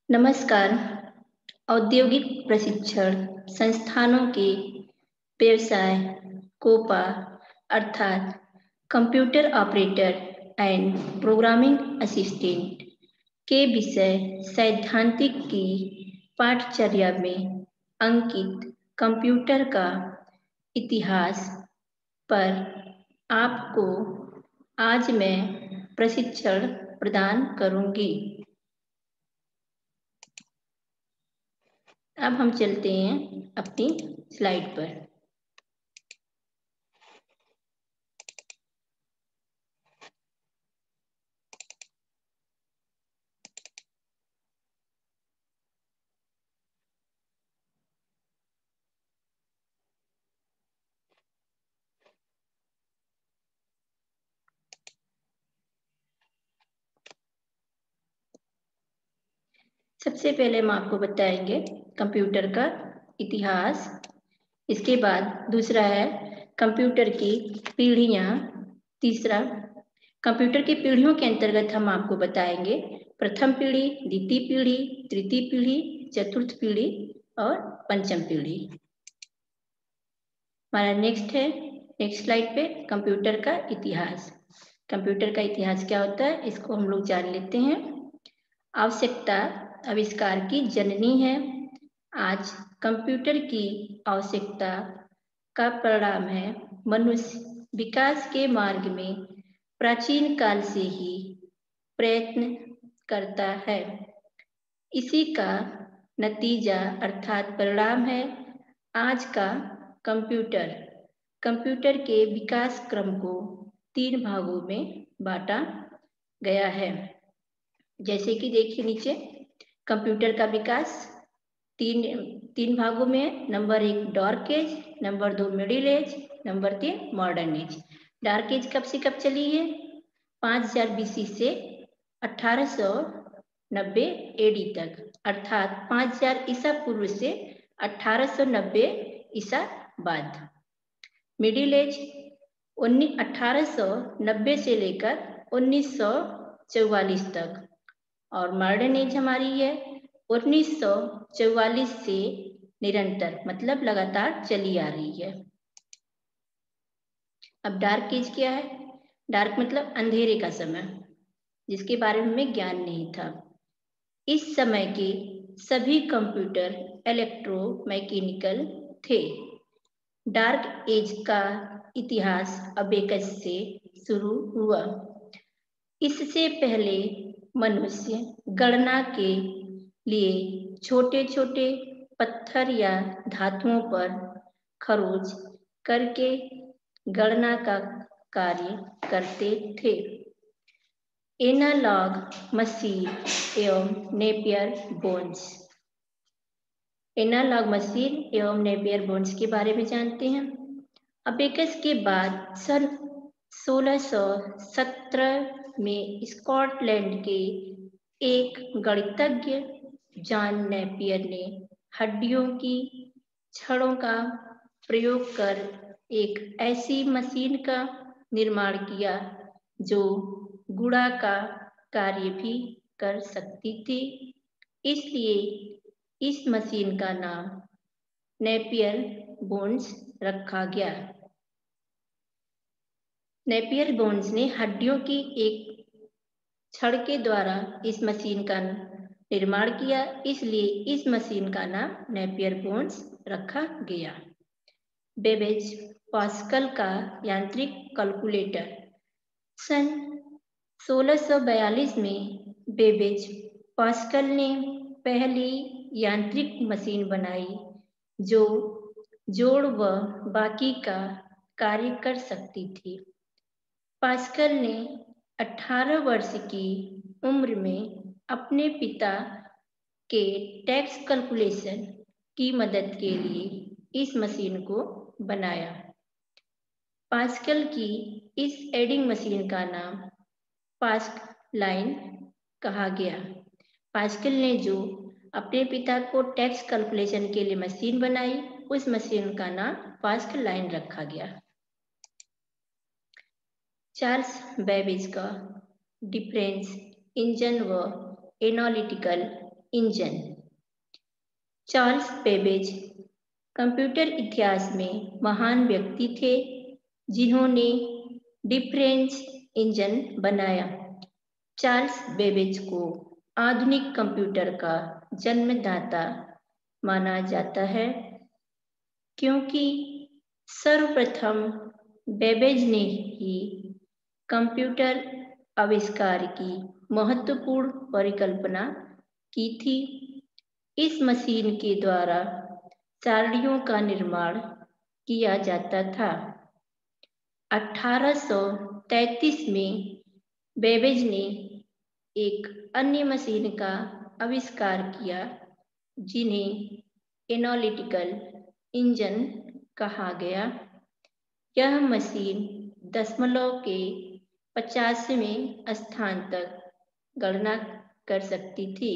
नमस्कार। औद्योगिक प्रशिक्षण संस्थानों के व्यवसाय कोपा अर्थात computer operator and programming assistant के विषय सैद्धांतिक की पाठचर्या में अंकित कंप्यूटर का इतिहास पर आपको आज मैं प्रशिक्षण प्रदान करूंगी। अब हम चलते हैं अपनी स्लाइड पर। सबसे पहले हम आपको बताएंगे कंप्यूटर का इतिहास। इसके बाद दूसरा है कंप्यूटर की पीढ़ियाँ। तीसरा कंप्यूटर की पीढ़ियों के अंतर्गत हम आपको बताएंगे प्रथम पीढ़ी, द्वितीय पीढ़ी, तृतीय पीढ़ी, चतुर्थ पीढ़ी और पंचम पीढ़ी। हमारा नेक्स्ट स्लाइड पे कंप्यूटर का इतिहास। कंप्यूटर का इतिहास क्या होता है इसको हम लोग जान लेते हैं। आवश्यकता आविष्कार की जननी है। आज कंप्यूटर की आवश्यकता का परिणाम है मनुष्य विकास के मार्ग में प्राचीन काल से ही प्रयत्न करता है। इसी का नतीजा अर्थात परिणाम है आज का कंप्यूटर। कंप्यूटर के विकास क्रम को 3 भागों में बांटा गया है। जैसे कि देखिए नीचे कंप्यूटर का विकास तीन भागों में है। Number 1 dark age, number 2 middle age, number 3 modern age. Dark age कब से कब चली है? 5000 BC से 1890 AD तक, अर्थात 5000 ईसा पूर्व से 1890 ईसा बाद। मिडिल एज 1890 से लेकर 1944 तक और मॉडर्न एज हमारी है 1944 से निरंतर मतलब लगातार चली आ रही है। अब डार्क एज क्या है? डार्क मतलब अंधेरे का समय, जिसके बारे में हमें ज्ञान नहीं था। इस समय के सभी कंप्यूटर इलेक्ट्रोमैकेनिकल थे। डार्क एज का इतिहास अबेकस से शुरू हुआ। इससे पहले मनुष्य गणना के लिए छोटे छोटे पत्थर या धातुओं पर खरोच करके गणना का कार्य करते थे। एनालॉग मशीन एवं नेपियर बोन्स। एनालॉग मशीन एवं नेपियर बोन्स के बारे में जानते हैं। अबेकस के बाद सन 1617 में स्कॉटलैंड के एक गणितज्ञ जॉन नेपियर ने हड्डियों की छड़ों का प्रयोग कर एक ऐसी मशीन का निर्माण किया जो गुणा का कार्य भी कर सकती थी। इसलिए इस मशीन का नाम नेपियर बोन्स रखा गया। नेपियर बोन्स ने हड्डियों की एक छड़ के द्वारा इस मशीन का निर्माण किया, इसलिए इस मशीन का नाम नेपियर बोन्स रखा गया। बेबेज पास्कल का यांत्रिक कैलकुलेटर। सन 1642 में बेबेज पास्कल ने पहली यांत्रिक मशीन बनाई जो जोड़ व बाकी का कार्य कर सकती थी। पास्कल ने 18 वर्ष की उम्र में अपने पिता के टैक्स कैलकुलेशन की मदद के लिए इस मशीन को बनाया। पास्कल की इस एडिंग मशीन का नाम पास्क लाइन कहा गया। पास्कल ने जो अपने पिता को टैक्स कैलकुलेशन के लिए मशीन बनाई, उस मशीन का नाम पास्क लाइन रखा गया। चार्ल्स बेबेज का डिफरेंस इंजन व analytical engine. Charles Babbage computer इतिहास में महान व्यक्ति थे जिन्होंने डिफरेंस इंजन बनाया। चार्ल्स बेबेज को आधुनिक कंप्यूटर का जन्मदाता माना जाता है क्योंकि सर्वप्रथम बेबेज ने ही कंप्यूटर आविष्कार की महत्वपूर्ण परिकल्पना की थी। इस मशीन के द्वारा सारणियों का निर्माण किया जाता था। 1833 में बेबेज ने एक अन्य मशीन का आविष्कार किया जिन्हें एनालिटिकल इंजन कहा गया। यह मशीन दशमलव के 50वें स्थान तक गणना कर सकती थी।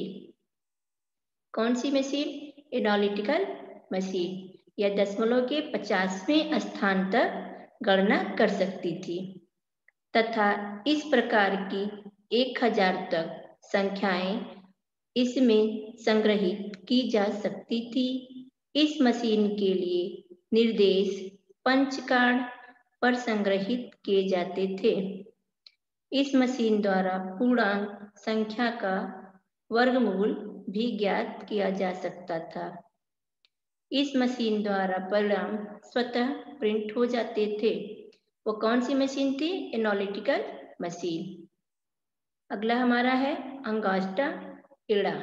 कौन सी मशीन? Analytical machine. यह दशमलव के 50वें स्थान तक गणना कर सकती थी तथा इस प्रकार की 1000 तक संख्याएं इसमें संग्रहित की जा सकती थी। इस मशीन के लिए निर्देश पंच कार्ड पर संग्रहित किए जाते थे। इस मशीन द्वारा पूर्णांक संख्या का वर्गमूल भी ज्ञात किया जा सकता था। इस मशीन द्वारा परिणाम स्वतः प्रिंट हो जाते थे। वो कौन सी मशीन थी? Analytical machine. अगला हमारा है अंगास्टा एड़ा।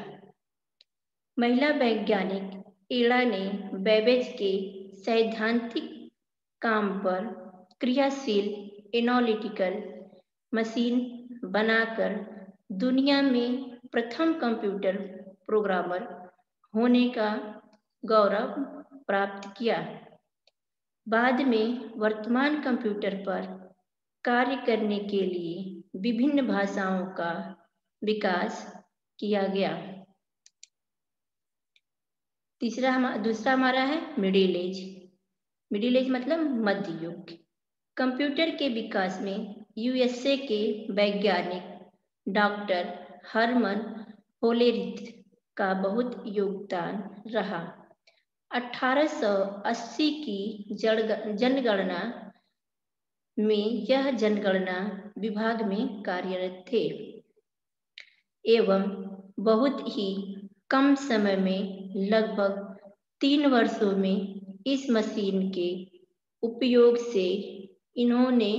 महिला वैज्ञानिक एड़ा ने बेबेज के सैद्धांतिक काम पर क्रियाशील एनालिटिकल मशीन बनाकर दुनिया में प्रथम कंप्यूटर प्रोग्रामर होने का गौरव प्राप्त किया। बाद में वर्तमान कंप्यूटर पर कार्य करने के लिए विभिन्न भाषाओं का विकास किया गया। दूसरा हमारा है मिडिल एज। मिडिल एज मतलब मध्य युग। कंप्यूटर के विकास में यूएसए के वैज्ञानिक डॉक्टर हर्मन होलेरिथ का बहुत योगदान रहा। 1880 की जनगणना में यह जनगणना विभाग में कार्यरत थे एवं बहुत ही कम समय में लगभग 3 वर्षों में इस मशीन के उपयोग से इन्होंने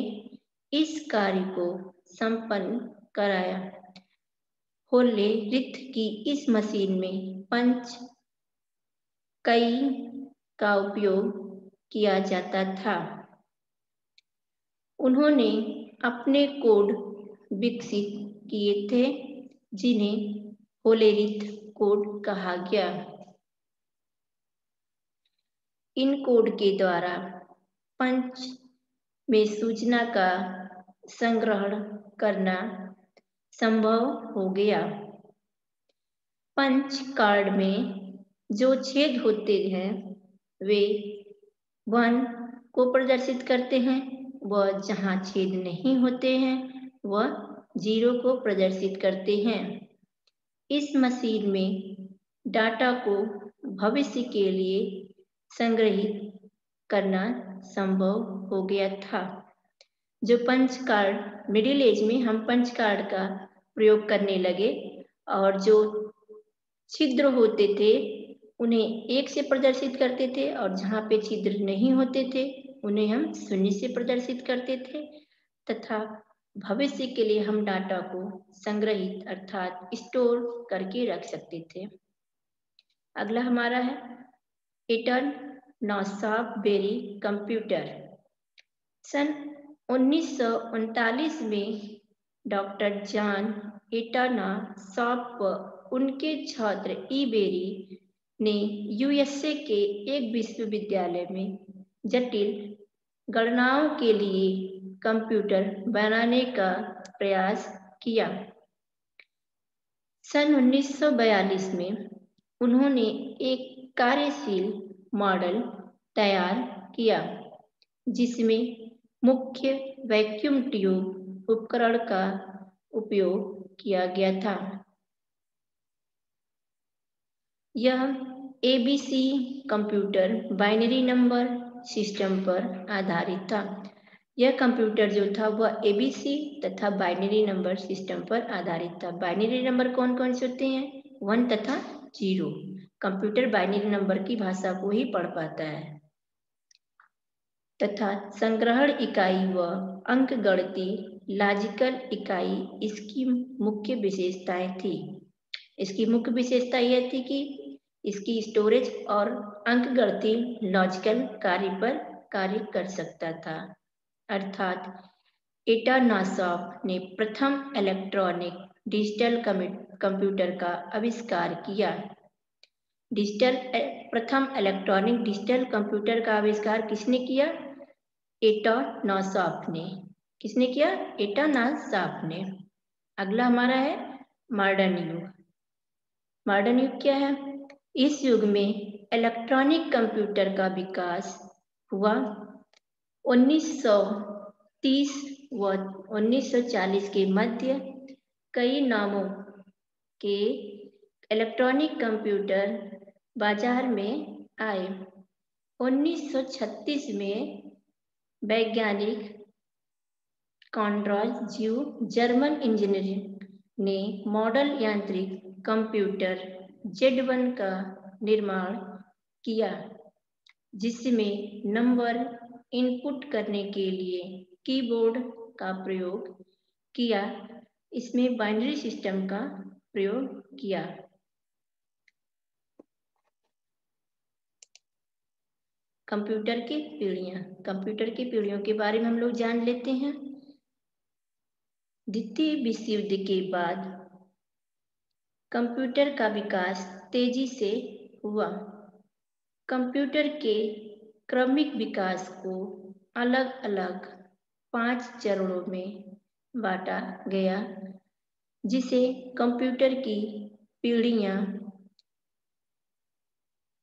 इस कार्य को संपन्न कराया। होलेरिथ की इस मशीन में पंच कई का उपयोग किया जाता था। उन्होंने अपने कोड विकसित किए थे जिन्हें होलेरिथ कोड कहा गया। इन कोड के द्वारा पंच में सूचना का संग्रहण करना संभव हो गया। पंच कार्ड में जो छेद होते हैं वे 1 को प्रदर्शित करते हैं, वह जहां छेद नहीं होते हैं वह 0 को प्रदर्शित करते हैं। इस मशीन में डाटा को भविष्य के लिए संग्रहित करना संभव हो गया था। जो पंच कार्ड मिडिल एज में हम पंच कार्ड का प्रयोग करने लगे और जो छिद्र होते थे उन्हें 1 से प्रदर्शित करते थे और जहाँ पे छिद्र नहीं होते थे उन्हें हम 0 से प्रदर्शित करते थे तथा भविष्य के लिए हम डाटा को संग्रहित अर्थात स्टोर करके रख सकते थे। अगला हमारा है एटन नॉसाफ बेरी कंप्यूटर। सन 1939 में डॉक्टर जॉन एटाना सॉप व उनके छात्र ई बेरी ने यूएसए के एक विश्वविद्यालय में जटिल गणनाओं के लिए कंप्यूटर बनाने का प्रयास किया। सन 1942 में उन्होंने एक कार्यशील मॉडल तैयार किया जिसमें मुख्य वैक्यूम ट्यूब उपकरण का उपयोग किया गया था। यह ABC computer binary number system पर आधारित था। यह कंप्यूटर जो था वह ABC तथा बाइनरी नंबर सिस्टम पर आधारित था। बाइनरी नंबर कौन कौन से होते हैं? 1 तथा 0। कंप्यूटर बाइनरी नंबर की भाषा को ही पढ़ पाता है। तथा संग्रहण इकाई व अंकगणिती लॉजिकल इकाई इसकी मुख्य विशेषताएं थी। इसकी मुख्य विशेषता यह थी कि इसकी स्टोरेज और अंकगणिती लॉजिकल कार्य पर कार्य कर सकता था। अर्थात एटानासॉफ ने प्रथम इलेक्ट्रॉनिक डिजिटल कंप्यूटर का आविष्कार किया। प्रथम इलेक्ट्रॉनिक डिजिटल कंप्यूटर का आविष्कार किसने किया? एटानासॉफ ने। किसने किया? एटानासॉफ ने। अगला हमारा है मॉडर्न युग। मॉडर्न युग क्या है? इस युग में इलेक्ट्रॉनिक कंप्यूटर का विकास हुआ। 1930 व 1940 के मध्य कई नामों के इलेक्ट्रॉनिक कंप्यूटर बाजार में आए। 1936 में वैज्ञानिक कॉनराड ज़्यू जर्मन इंजीनियर ने मॉडल यांत्रिक कंप्यूटर Z1 का निर्माण किया, जिसमें नंबर इनपुट करने के लिए कीबोर्ड का प्रयोग किया। इसमें बाइनरी सिस्टम का प्रयोग किया। कंप्यूटर की पीढ़ियां। कंप्यूटर की पीढ़ियों के बारे में हम लोग जान लेते हैं। द्वितीय विश्व युद्ध के बाद कंप्यूटर का विकास तेजी से हुआ। कंप्यूटर के क्रमिक विकास को अलग अलग 5 चरणों में बांटा गया, जिसे कंप्यूटर की पीढ़ियां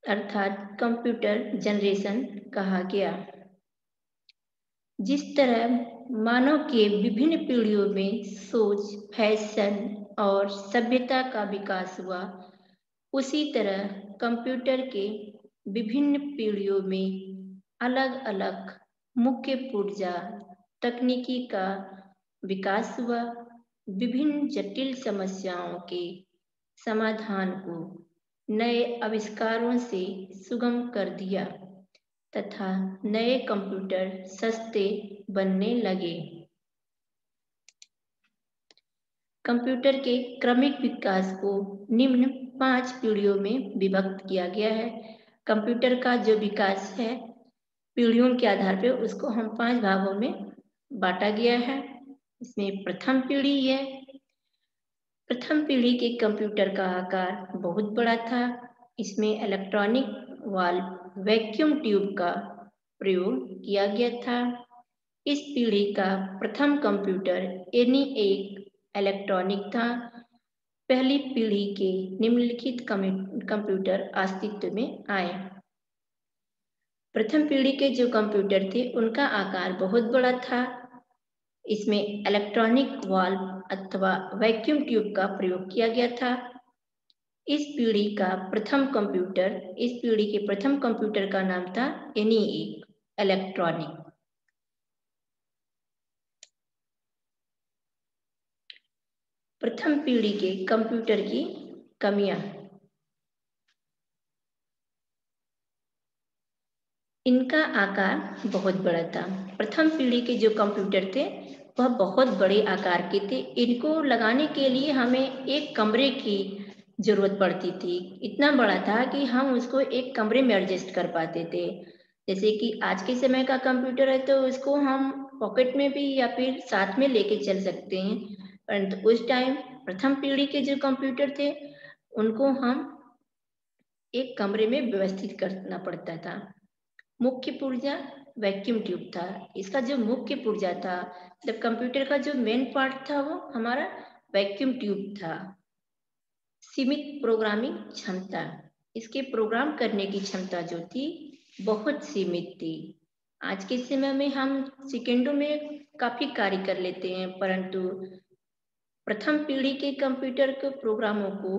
अर्थात कंप्यूटर जनरेशन कहा गया। जिस तरह मानव के विभिन्न पीढ़ियों में सोच, फैशन और सभ्यता का विकास हुआ, उसी तरह कंप्यूटर के विभिन्न पीढ़ियों में अलग अलग मुख्य पुर्जा तकनीकी का विकास हुआ। विभिन्न जटिल समस्याओं के समाधान को नए आविष्कारों से सुगम कर दिया तथा नए कंप्यूटर सस्ते बनने लगे। कंप्यूटर के क्रमिक विकास को निम्न 5 पीढ़ियों में विभक्त किया गया है। कंप्यूटर का जो विकास है पीढ़ियों के आधार पर उसको हम 5 भागों में बांटा गया है। इसमें प्रथम पीढ़ी है। प्रथम पीढ़ी के कंप्यूटर का आकार बहुत बड़ा था। इसमें इलेक्ट्रॉनिक वाल्व वैक्यूम ट्यूब का प्रयोग किया गया था। इस पीढ़ी का प्रथम कंप्यूटर ENIAC इलेक्ट्रॉनिक था। पहली पीढ़ी के निम्नलिखित कंप्यूटर अस्तित्व में आए। प्रथम पीढ़ी के जो कंप्यूटर थे उनका आकार बहुत बड़ा था। इसमें इलेक्ट्रॉनिक वाल्व अथवा वैक्यूम ट्यूब का प्रयोग किया गया था। इस पीढ़ी के प्रथम कंप्यूटर का नाम था ENIAC इलेक्ट्रॉनिक। प्रथम पीढ़ी के कंप्यूटर की कमियां। इनका आकार बहुत बड़ा था। प्रथम पीढ़ी के जो कंप्यूटर थे वह बहुत बड़े आकार के थे। इनको लगाने के लिए हमें एक कमरे की जरूरत पड़ती थी। इतना बड़ा था कि हम उसको एक कमरे में एडजस्ट कर पाते थे। जैसे कि आज के समय का कंप्यूटर है तो उसको हम पॉकेट में भी या फिर साथ में लेके चल सकते हैं, परंतु उस टाइम प्रथम पीढ़ी के जो कंप्यूटर थे उनको हम एक कमरे में व्यवस्थित करना पड़ता था। मुख्य पुर्जा वैक्यूम ट्यूब था। इसका जो मुख्य पुर्जा था, जब कंप्यूटर का जो मेन पार्ट था वो हमारा वैक्यूम ट्यूब था। सीमित प्रोग्रामिंग क्षमता। इसके प्रोग्राम करने की क्षमता जो थी बहुत सीमित थी। आज के समय में हम सेकेंडों में काफी कार्य कर लेते हैं, परंतु प्रथम पीढ़ी के कंप्यूटर के प्रोग्रामों को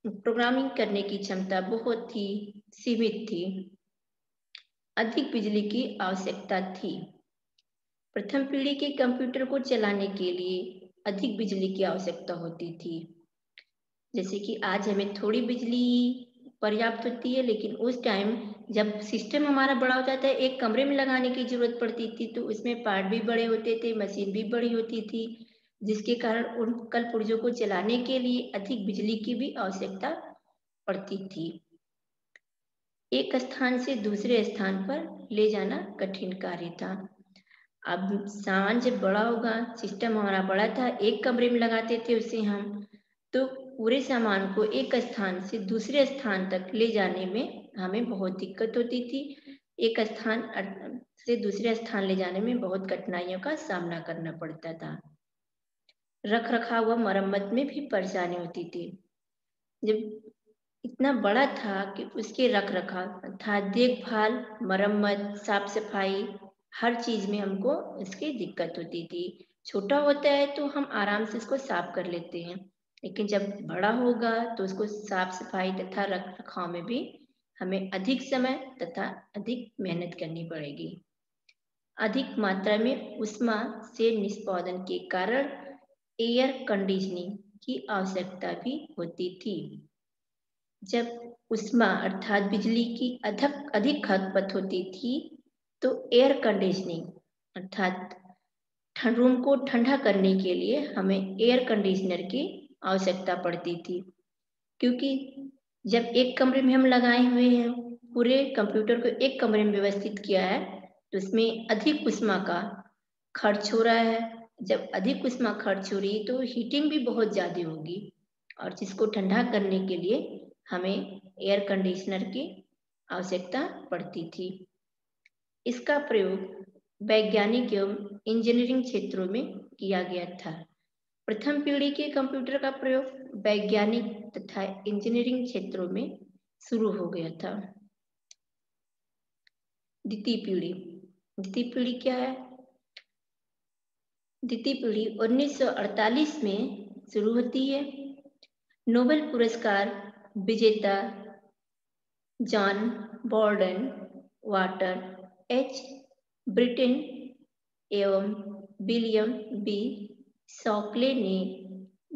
प्रोग्रामिंग करने की क्षमता बहुत ही सीमित थी। अधिक बिजली की आवश्यकता थी। प्रथम पीढ़ी के कंप्यूटर को चलाने के लिए अधिक बिजली की आवश्यकता होती थी। जैसे कि आज हमें थोड़ी बिजली पर्याप्त होती है, लेकिन उस टाइम जब सिस्टम हमारा बड़ा हो जाता है, एक कमरे में लगाने की जरूरत पड़ती थी, तो उसमें पार्ट भी बड़े होते थे, मशीन भी बड़ी होती थी, जिसके कारण उन कल पुर्जों को चलाने के लिए अधिक बिजली की भी आवश्यकता पड़ती थी। एक स्थान से दूसरे स्थान पर ले जाना कठिन कार्य था। अब सामान जब बड़ा होगा, सिस्टम हमारा बड़ा था, एक कमरे में लगाते थे उसे हम, तो पूरे सामान को एक स्थान से दूसरे स्थान तक ले जाने में हमें बहुत दिक्कत होती थी। एक स्थान से दूसरे स्थान ले जाने में बहुत कठिनाइयों का सामना करना पड़ता था। रख रखाव व मरम्मत में भी परेशानी होती थी। जब इतना बड़ा था कि उसके रख रखाव था, देखभाल, मरम्मत, साफ सफाई, हर चीज में हमको इसकी दिक्कत होती थी। छोटा होता है तो हम आराम से इसको साफ कर लेते हैं, लेकिन जब बड़ा होगा तो उसको साफ सफाई तथा रख रखाव में भी हमें अधिक समय तथा अधिक मेहनत करनी पड़ेगी। अधिक मात्रा में ऊष्मा से निष्पादन के कारण एयर कंडीशनिंग की आवश्यकता भी होती थी। जब ऊष्मा अर्थात बिजली की अधिक खपत होती थी, तो एयर कंडीशनिंग अर्थात रूम को ठंडा करने के लिए हमें एयर कंडीशनर की आवश्यकता पड़ती थी। क्योंकि जब एक कमरे में हम लगाए हुए हैं, पूरे कंप्यूटर को एक कमरे में व्यवस्थित किया है, तो उसमें अधिक ऊष्मा का खर्च हो रहा है। जब अधिक ऊष्मा खर्च हो रही है तो हीटिंग भी बहुत ज़्यादा होगी, और जिसको ठंडा करने के लिए हमें एयर कंडीशनर की आवश्यकता पड़ती थी। इसका प्रयोग वैज्ञानिक एवं इंजीनियरिंग क्षेत्रों में किया गया था। प्रथम पीढ़ी के कंप्यूटर का प्रयोग वैज्ञानिक तथा इंजीनियरिंग क्षेत्रों में शुरू हो गया था। द्वितीय पीढ़ी क्या है? द्वितीय पीढ़ी 1948 में शुरू होती है। नोबेल पुरस्कार विजेता जॉन बॉर्डन वाटर एच ब्रिटेन एवं विलियम बी शॉकले ने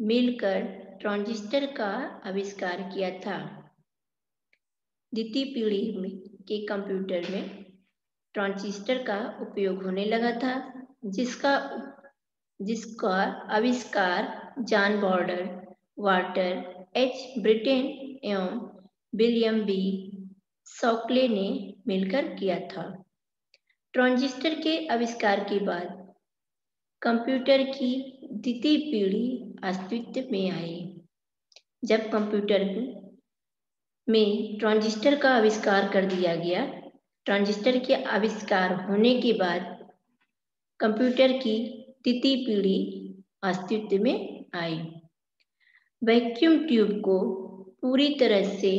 मिलकर ट्रांजिस्टर का आविष्कार किया था। द्वितीय पीढ़ी के कंप्यूटर में ट्रांजिस्टर का उपयोग होने लगा था, जिसका आविष्कार जॉन बॉर्डन वाटर एच ब्रिटेन एवं विलियम बी शॉकले ने मिलकर किया था। ट्रांजिस्टर के आविष्कार के बाद कंप्यूटर की द्वितीय पीढ़ी अस्तित्व में आई। जब कंप्यूटर में ट्रांजिस्टर का आविष्कार कर दिया गया, ट्रांजिस्टर के आविष्कार होने के बाद कंप्यूटर की द्वितीय पीढ़ी अस्तित्व में आई। वैक्यूम ट्यूब को पूरी तरह से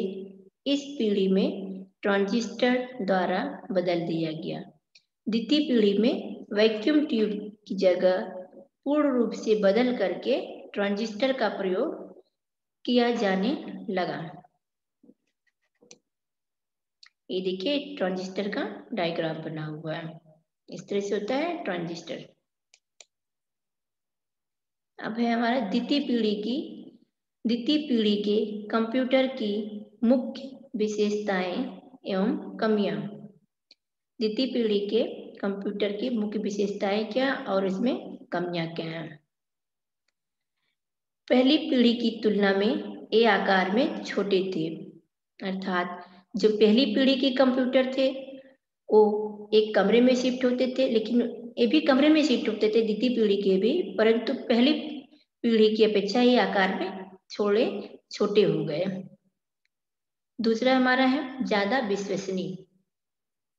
इस पीढ़ी में ट्रांजिस्टर द्वारा बदल दिया गया। द्वितीय पीढ़ी में वैक्यूम ट्यूब की जगह पूर्ण रूप से बदल करके ट्रांजिस्टर का प्रयोग किया जाने लगा। ये देखिए ट्रांजिस्टर का डायग्राम बना हुआ है, इस तरह से होता है ट्रांजिस्टर। अब है हमारा द्वितीय पीढ़ी के कंप्यूटर की मुख्य विशेषताएं एवं कमियां। द्वितीय पीढ़ी के कंप्यूटर की मुख्य विशेषताएं क्या और इसमें कमियां क्या हैं? पहली पीढ़ी की तुलना में ये आकार में छोटे थे, अर्थात जो पहली पीढ़ी के कंप्यूटर थे वो एक कमरे में शिफ्ट होते थे, लेकिन ये भी कमरे में शिफ्ट होते थे द्वितीय पीढ़ी के भी, परंतु पहली पीढ़ी की अपेक्षा ये आकार में छोटे हो गए। दूसरा हमारा है ज्यादा विश्वसनीय।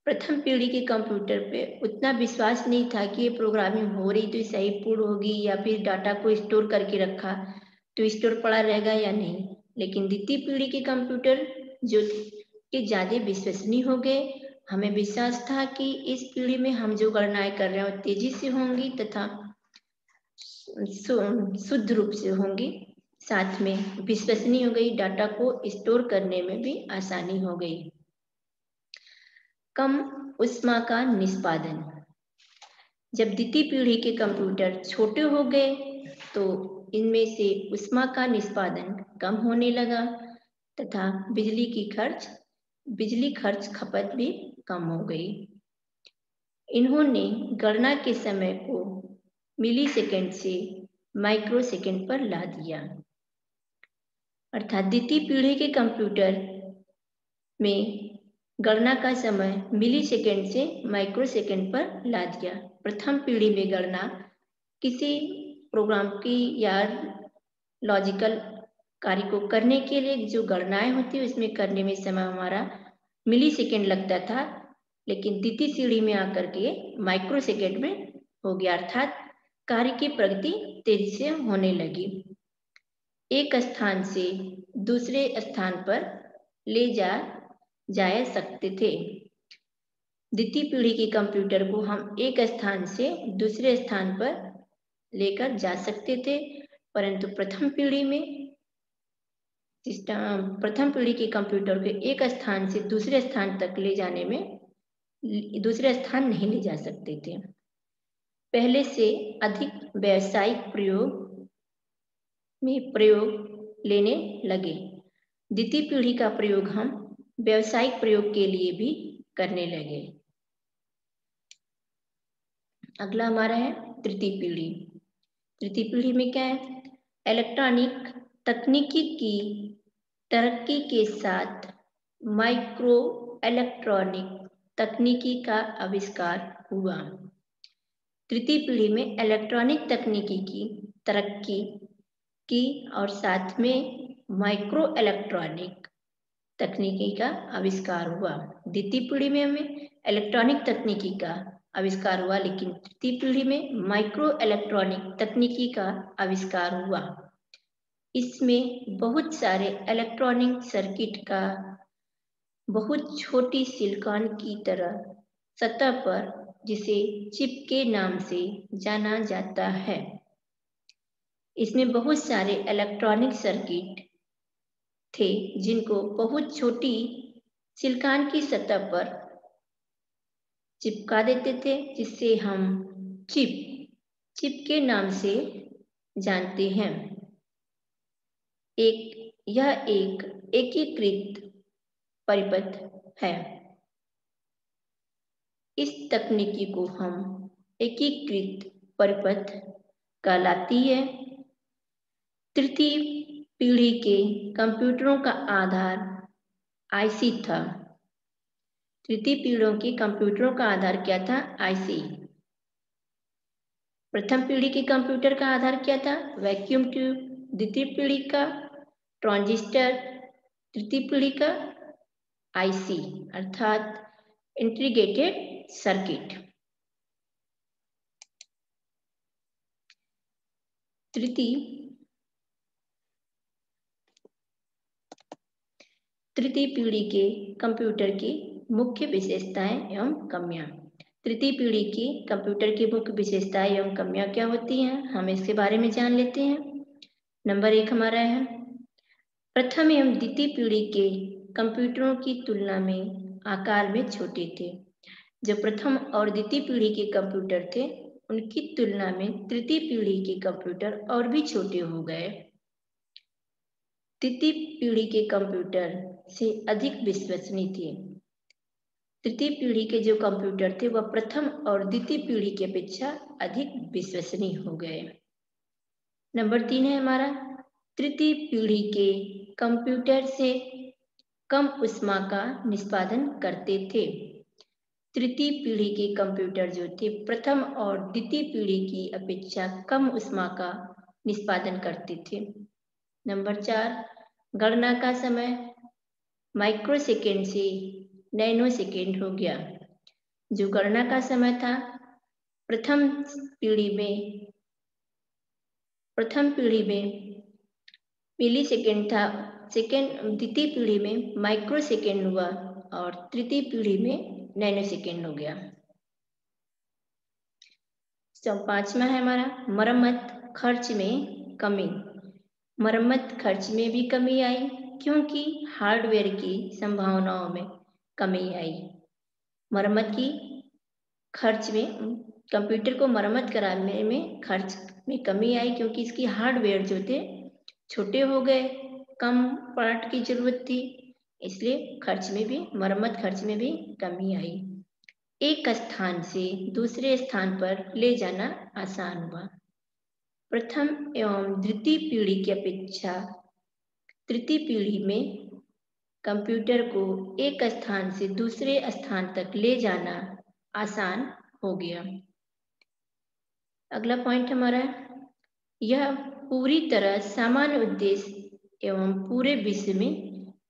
प्रथम पीढ़ी के कंप्यूटर पे उतना विश्वास नहीं था कि ये प्रोग्रामिंग हो रही तो सही पूर्ण होगी, या फिर डाटा को स्टोर करके रखा तो स्टोर पड़ा रहेगा या नहीं। लेकिन द्वितीय पीढ़ी के कंप्यूटर जो कि ज्यादा विश्वसनीय हो गए। हमें विश्वास था कि इस पीढ़ी में हम जो गणनाएं कर रहे हैं वो तेजी से होंगी तथा शुद्ध रूप से होंगी, साथ में विश्वसनीय हो गई, डाटा को स्टोर करने में भी आसानी हो गई। कम ऊष्मा का निष्पादन। जब द्वितीय पीढ़ी के कंप्यूटर छोटे हो गए तो इनमें से ऊष्मा का निष्पादन कम होने लगा तथा बिजली खर्च खपत भी कम हो गई। इन्होंने गणना के समय को मिलीसेकंड से माइक्रोसेकंड पर ला दिया, अर्थात द्वितीय पीढ़ी के कंप्यूटर में गणना का समय मिलीसेकंड से माइक्रोसेकंड पर ला दिया। प्रथम पीढ़ी में गणना किसी प्रोग्राम की या लॉजिकल कार्य को करने के लिए जो गणनाएं होती है उसमें करने में समय हमारा मिलीसेकंड लगता था, लेकिन द्वितीय पीढ़ी में आकर के माइक्रोसेकंड में हो गया, अर्थात कार्य की प्रगति तेजी से होने लगी। एक स्थान से दूसरे स्थान पर ले जा सकते थे। द्वितीय पीढ़ी के कंप्यूटर को हम एक स्थान से दूसरे स्थान पर लेकर जा सकते थे, परंतु प्रथम पीढ़ी के कंप्यूटर को एक स्थान से दूसरे स्थान तक ले जाने में दूसरे स्थान नहीं ले जा सकते थे। पहले से अधिक व्यावसायिक प्रयोग लेने लगे। द्वितीय पीढ़ी का प्रयोग हम व्यावसायिक प्रयोग के लिए भी करने लगे। अगला हमारा है तृतीय पीढ़ी। तृतीय पीढ़ी में क्या है? इलेक्ट्रॉनिक तकनीकी की तरक्की के साथ माइक्रो इलेक्ट्रॉनिक तकनीकी का आविष्कार हुआ। तृतीय पीढ़ी में इलेक्ट्रॉनिक तकनीकी की तरक्की की और साथ में माइक्रो इलेक्ट्रॉनिक तकनीकी का आविष्कार हुआ। द्वितीय पीढ़ी में हमें इलेक्ट्रॉनिक तकनीकी का आविष्कार हुआ, लेकिन तृतीय पीढ़ी में माइक्रो इलेक्ट्रॉनिक तकनीकी का आविष्कार हुआ। इसमें बहुत सारे इलेक्ट्रॉनिक सर्किट का बहुत छोटी सिलिकॉन की तरह सतह पर, जिसे चिप के नाम से जाना जाता है, इसमें बहुत सारे इलेक्ट्रॉनिक सर्किट थे जिनको बहुत छोटी सिलिकॉन की सतह पर चिपका देते थे, जिससे हम चिप के नाम से जानते हैं। यह एक एकीकृत परिपथ है। इस तकनीकी को हम एकीकृत परिपथ कहलाती है। तृतीय पीढ़ी के कंप्यूटरों का आधार आईसी था। तृतीय पीढ़ियों के कंप्यूटरों का आधार क्या था? आईसी। प्रथम पीढ़ी के कंप्यूटर का आधार क्या था? Vacuum tube. द्वितीय पीढ़ी का ट्रांजिस्टर। तृतीय पीढ़ी का आईसी अर्थात इंटीग्रेटेड सर्किट। तृतीय पीढ़ी के कंप्यूटर की मुख्य विशेषताएं एवं कमियां। तृतीय पीढ़ी की कंप्यूटर की मुख्य विशेषताएं एवं कमियां क्या होती हैं, हम इसके बारे में जान लेते हैं। नंबर 1 हमारा है, प्रथम एवं द्वितीय पीढ़ी के कंप्यूटरों की तुलना में आकार में छोटे थे। जो प्रथम और द्वितीय पीढ़ी के कंप्यूटर थे उनकी तुलना में तृतीय पीढ़ी के कंप्यूटर और भी छोटे हो गए। तृतीय पीढ़ी के कंप्यूटर से अधिक विश्वसनीय थे। तृतीय पीढ़ी के जो कंप्यूटर थे वह प्रथम और द्वितीय पीढ़ी की अपेक्षा अधिक विश्वसनीय हो गए। नंबर 3 है हमारा, तृतीय पीढ़ी के कंप्यूटर से कम ऊष्मा का निष्पादन करते थे। तृतीय पीढ़ी के कंप्यूटर जो थे प्रथम और द्वितीय पीढ़ी की अपेक्षा कम ऊष्मा का निष्पादन करते थे। नंबर 4, गणना का समय माइक्रोसेकंड से नैनोसेकंड हो गया। जो गणना का समय था प्रथम पीढ़ी में मिलीसेकंड था, द्वितीय पीढ़ी में माइक्रोसेकंड हुआ और तृतीय पीढ़ी में नैनोसेकंड हो गया। 5वां है हमारा, मरम्मत खर्च में कमी। मरम्मत खर्च में भी कमी आई क्योंकि हार्डवेयर की संभावनाओं में कमी आई। मरम्मत की खर्च में कंप्यूटर को मरम्मत कराने में खर्च में कमी आई क्योंकि इसकी हार्डवेयर जो थे छोटे हो गए, कम पार्ट की जरूरत थी, इसलिए खर्च में भी मरम्मत खर्च में भी कमी आई। एक स्थान से दूसरे स्थान पर ले जाना आसान हुआ। प्रथम एवं द्वितीय पीढ़ी की अपेक्षा तृतीय पीढ़ी में कंप्यूटर को एक स्थान से दूसरे स्थान तक ले जाना आसान हो गया। अगला पॉइंट हमारा यह पूरी तरह सामान्य उद्देश्य एवं पूरे विश्व में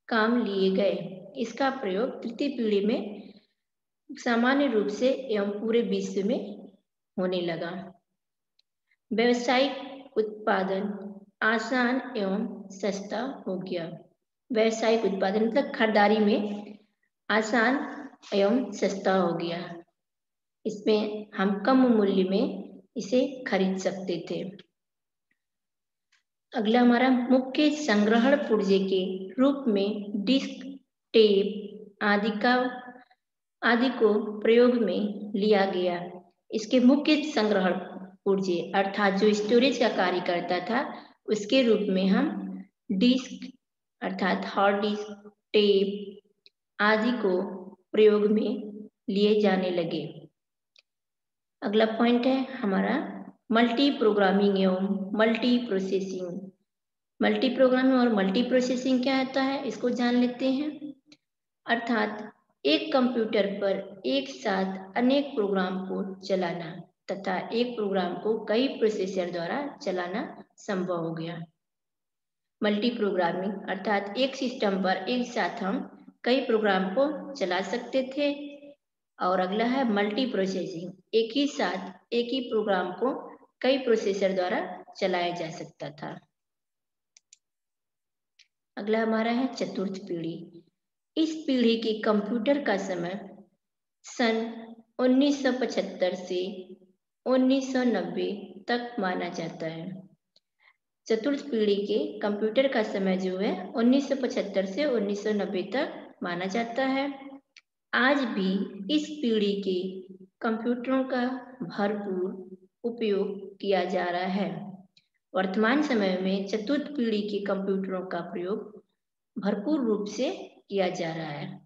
काम लिए गए। इसका प्रयोग तृतीय पीढ़ी में सामान्य रूप से एवं पूरे विश्व में होने लगा। व्यावसायिक उत्पादन आसान एवं सस्ता हो गया। व्यावसायिक उत्पादन मतलब खरीदारी में आसान एवं सस्ता हो गया। इसमें हम कम मूल्य में इसे खरीद सकते थे। अगला हमारा मुख्य संग्रहण पुर्जे के रूप में डिस्क, टेप आदि को प्रयोग में लिया गया। इसके मुख्य संग्रहण पुर्जे अर्थात जो स्टोरेज का कार्य करता था उसके रूप में हम डिस्क अर्थात हार्ड डिस्क, टेप आदि को प्रयोग में लिए जाने लगे। अगला पॉइंट है हमारा मल्टी प्रोग्रामिंग एवं मल्टी प्रोसेसिंग। मल्टी प्रोग्रामिंग और मल्टी प्रोसेसिंग क्या होता है इसको जान लेते हैं। अर्थात एक कंप्यूटर पर एक साथ अनेक प्रोग्राम को चलाना तथा एक प्रोग्राम को कई प्रोसेसर द्वारा चलाना संभव हो गया। मल्टी प्रोग्रामिंग अर्थात एक सिस्टम पर एक साथ हम कई प्रोग्राम को चला सकते थे। और अगला है मल्टी प्रोसेसिंग, एक ही साथ एक ही प्रोग्राम को कई प्रोसेसर द्वारा चलाया जा सकता था। अगला हमारा है चतुर्थ पीढ़ी। इस पीढ़ी के कंप्यूटर का समय सन 1975 से 1990 तक माना जाता है। चतुर्थ पीढ़ी के कंप्यूटर का समय जो है 1975 से 1990 तक माना जाता है। आज भी इस पीढ़ी के कंप्यूटरों का भरपूर उपयोग किया जा रहा है। वर्तमान समय में चतुर्थ पीढ़ी के कंप्यूटरों का प्रयोग भरपूर रूप से किया जा रहा है।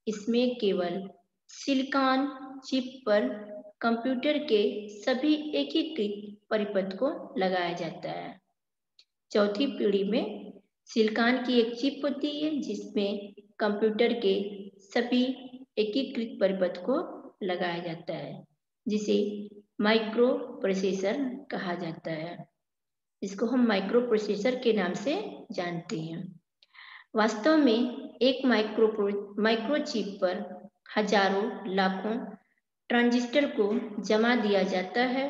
इसमें केवल सिलिकॉन चिप पर कंप्यूटर के सभी एकीकृत परिपथ को लगाया जाता है। चौथी पीढ़ी में सिलिकॉन की एक चिप होती है जिसमें कंप्यूटर के सभी एकीकृत परिपथ को लगाया जाता है, जिसे माइक्रो प्रोसेसर कहा जाता है। इसको हम माइक्रो प्रोसेसर के नाम से जानते हैं। वास्तव में एक माइक्रो चिप पर हजारों लाखों ट्रांजिस्टर को जमा दिया जाता है।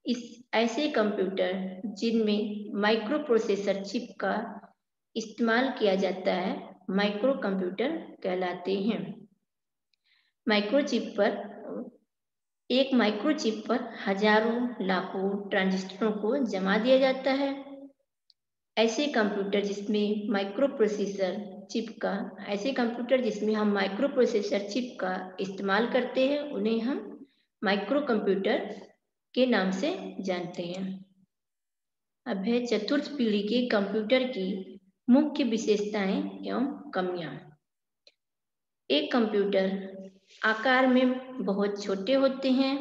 इस ऐसे कंप्यूटर जिनमें माइक्रो प्रोसेसर चिप का इस्तेमाल किया जाता है माइक्रो कंप्यूटर कहलाते हैं। एक माइक्रो चिप पर हजारों लाखों ट्रांजिस्टरों को जमा दिया जाता है। ऐसे कंप्यूटर जिसमें माइक्रो प्रोसेसर चिप का इस्तेमाल करते हैं उन्हें हम माइक्रो कंप्यूटर के नाम से जानते हैं। अब है चतुर्थ पीढ़ी के कंप्यूटर की मुख्य विशेषताएं एवं कमियां। एक कंप्यूटर आकार में बहुत छोटे होते हैं।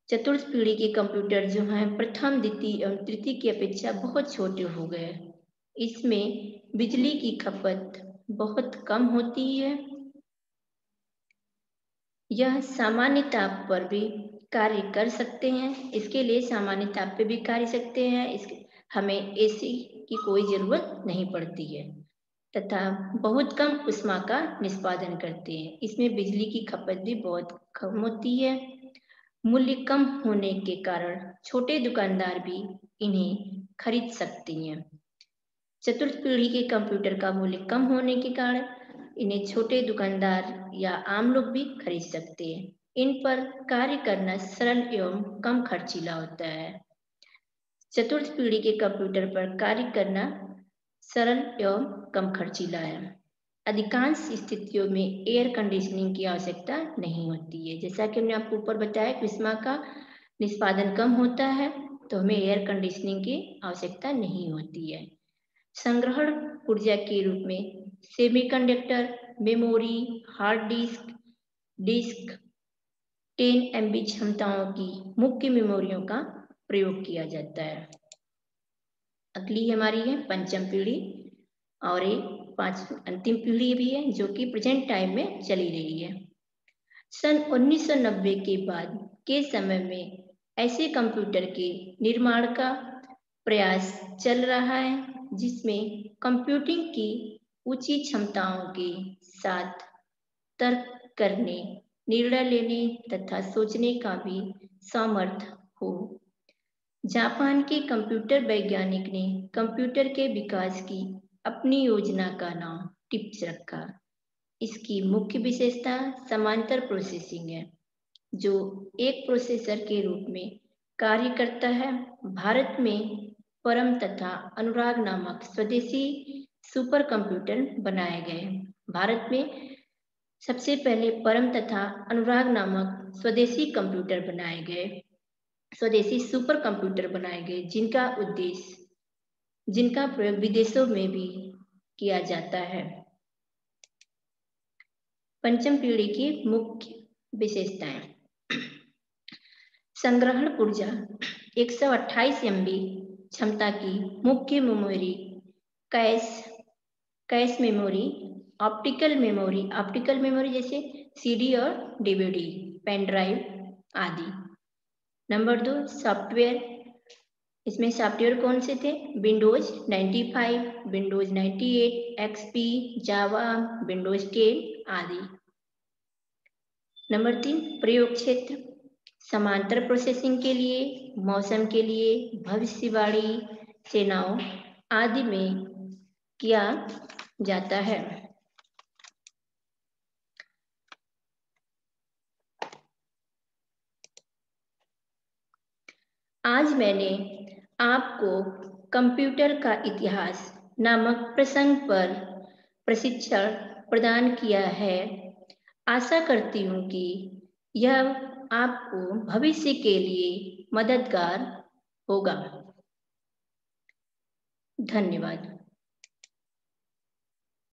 चतुर्थ पीढ़ी के कंप्यूटर जो हैं प्रथम, द्वितीय एवं तृतीय की अपेक्षा बहुत छोटे हो गए। इसमें बिजली की खपत बहुत कम होती है। यह सामान्य ताप पर भी कार्य कर सकते हैं। इसके लिए सामान्य ताप पे भी कार्य सकते हैं। हमें एसी की कोई जरूरत नहीं पड़ती है तथा बहुत कम ऊष्मा का निष्पादन करते हैं। इसमें बिजली की खपत भी बहुत कम होती है। मूल्य कम होने के कारण छोटे दुकानदार भी इन्हें खरीद सकते हैं। चतुर्थ पीढ़ी के कंप्यूटर का मूल्य कम होने के कारण इन्हें छोटे दुकानदार या आम लोग भी खरीद सकते हैं। इन पर कार्य करना सरल एवं कम खर्चीला होता है। चतुर्थ पीढ़ी के कंप्यूटर पर कार्य करना सरल एवं कम खर्चीला है। अधिकांश स्थितियों में एयर कंडीशनिंग की आवश्यकता नहीं होती है। जैसा कि हमने आपको ऊपर बताया कि ऊष्मा का निष्पादन कम होता है, तो हमें एयर कंडीशनिंग की आवश्यकता नहीं होती है। संग्रहण ऊर्जा के रूप में semiconductor, memory, hard disk 10 MB क्षमताओं की मुख्य मेमोरियों का प्रयोग किया जाता है। अगली हमारी है पंचम पीढ़ी और एक अंतिम पीढ़ी भी है जो कि प्रेजेंट टाइम में चली रही है। सन 1990 के बाद के समय में ऐसे कंप्यूटर के निर्माण का प्रयास चल रहा है जिसमें कंप्यूटिंग की ऊंची क्षमताओं के साथ तर्क करने, निर्णय लेने तथा सोचने का भी सामर्थ्य हो। जापान के कंप्यूटर वैज्ञानिक ने कंप्यूटर के विकास की अपनी योजना का नाम टिप्स रखा। इसकी मुख्य विशेषता समांतर प्रोसेसिंग है, जो एक प्रोसेसर के रूप में कार्य करता है। भारत में परम तथा अनुराग नामक स्वदेशी सुपर कंप्यूटर बनाए गए। भारत में सबसे पहले परम तथा अनुराग नामक स्वदेशी सुपर कंप्यूटर बनाए गए, जिनका प्रयोग विदेशों में भी किया जाता है। पंचम पीढ़ी की मुख्य विशेषताएं। संग्रहण ऊर्जा 128 MB क्षमता की मुख्य memory, cache memory, optical memory जैसे CD और DVD, पेन ड्राइव आदि। Number 2 software. इसमें सॉफ्टवेयर कौन से थे? विंडोज 95, विंडोज 98, XP, जावा, विंडोज 10 आदि। नंबर 3 प्रयोग क्षेत्र। समांतर प्रोसेसिंग के लिए, मौसम के लिए, भविष्यवाणी, सेनाओं आदि में किया जाता है। आज मैंने आपको कंप्यूटर का इतिहास नामक प्रसंग पर प्रशिक्षण प्रदान किया है। आशा करती हूँ कि यह आपको भविष्य के लिए मददगार होगा। धन्यवाद।